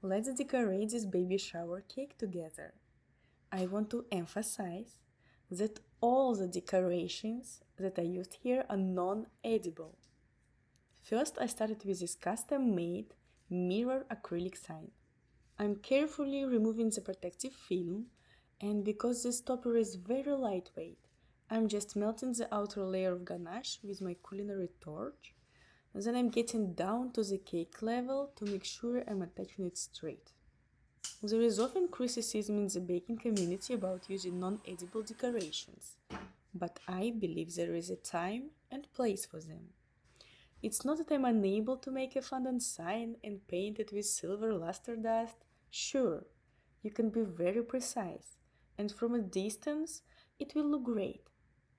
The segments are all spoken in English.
let's decorate this baby shower cake together. I want to emphasize that all the decorations that I used here are non-edible. First, I started with this custom-made mirror acrylic sign. I'm carefully removing the protective film, and because this topper is very lightweight, I'm just melting the outer layer of ganache with my culinary torch. Then I'm getting down to the cake level to make sure I'm attaching it straight. There is often criticism in the baking community about using non-edible decorations, but I believe there is a time and place for them. It's not that I'm unable to make a fondant sign and paint it with silver luster dust. Sure, you can be very precise, and from a distance it will look great,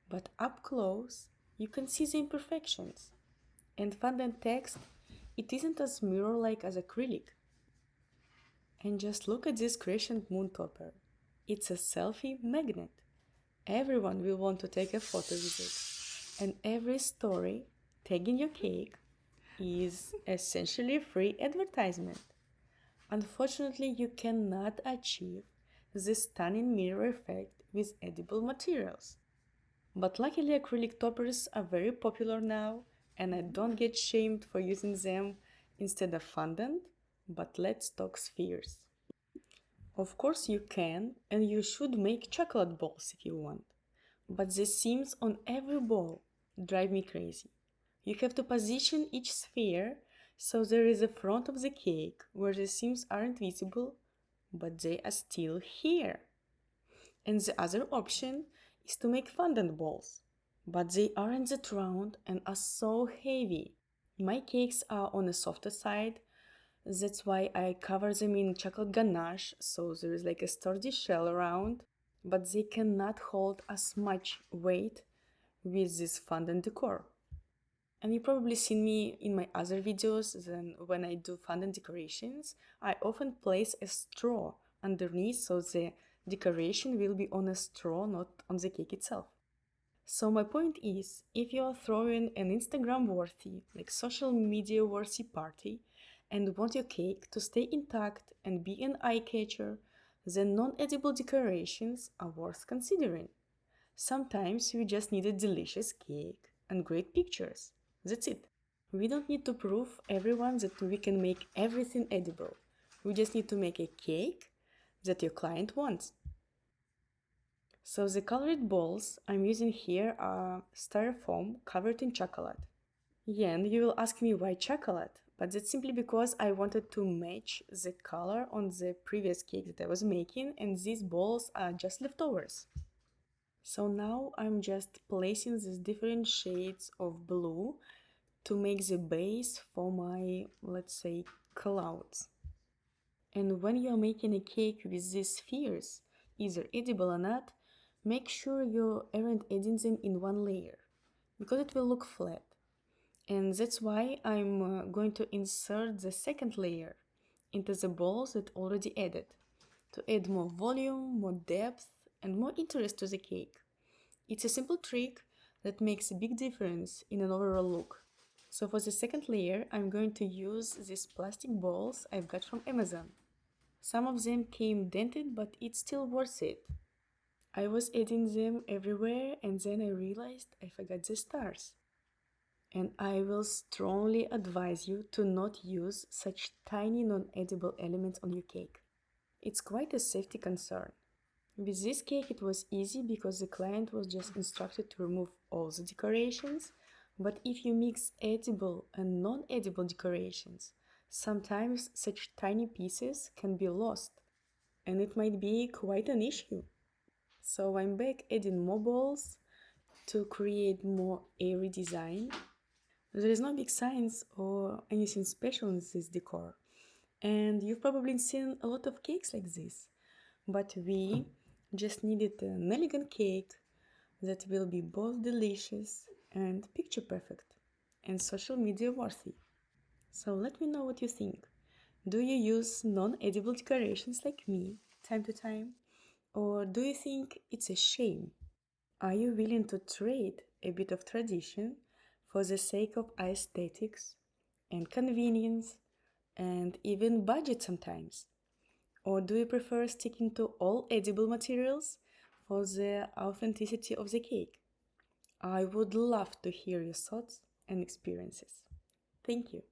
but up close you can see the imperfections. And fondant text, it isn't as mirror-like as acrylic. And just look at this crescent moon topper. It's a selfie magnet. Everyone will want to take a photo with it. And every story tagging your cake is essentially a free advertisement. Unfortunately, you cannot achieve this stunning mirror effect with edible materials. But luckily, acrylic toppers are very popular now, and I don't get shamed for using them instead of fondant, but let's talk spheres. Of course you can and you should make chocolate balls if you want, but the seams on every ball drive me crazy. You have to position each sphere so there is a front of the cake where the seams aren't visible, but they are still here. And the other option is to make fondant balls, but they aren't that round and are so heavy. My cakes are on the softer side, that's why I cover them in chocolate ganache, so there is like a sturdy shell around, but they cannot hold as much weight with this fondant decor. And you've probably seen me in my other videos, then when I do fondant decorations, I often place a straw underneath so the decoration will be on a straw, not on the cake itself. So my point is, if you are throwing an Instagram-worthy, like social media-worthy party and want your cake to stay intact and be an eye-catcher, then non-edible decorations are worth considering. Sometimes we just need a delicious cake and great pictures. That's it. We don't need to prove everyone that we can make everything edible. We just need to make a cake that your client wants. So the colored balls I'm using here are styrofoam covered in chocolate. Yeah, and you will ask me why chocolate, but that's simply because I wanted to match the color on the previous cake that I was making, and these balls are just leftovers. So now I'm just placing these different shades of blue to make the base for my, let's say, clouds. And when you're making a cake with these spheres, either edible or not, make sure you aren't adding them in one layer, because it will look flat. And that's why I'm going to insert the second layer into the balls that already added, to add more volume, more depth, and more interest to the cake. It's a simple trick that makes a big difference in an overall look. So for the second layer, I'm going to use these plastic balls I've got from Amazon. Some of them came dented, but it's still worth it. I was adding them everywhere and then I realized I forgot the stars. And I will strongly advise you to not use such tiny non-edible elements on your cake. It's quite a safety concern. With this cake it was easy because the client was just instructed to remove all the decorations, but if you mix edible and non-edible decorations, sometimes such tiny pieces can be lost, and it might be quite an issue. So I'm back adding more balls to create more airy design. There is no big signs or anything special in this decor, and you've probably seen a lot of cakes like this, but we just needed an elegant cake that will be both delicious and picture perfect and social media worthy. So let me know what you think. Do you use non-edible decorations like me time to time? Or do you think it's a shame? Are you willing to trade a bit of tradition for the sake of aesthetics and convenience and even budget sometimes? Or do you prefer sticking to all edible materials for the authenticity of the cake? I would love to hear your thoughts and experiences. Thank you.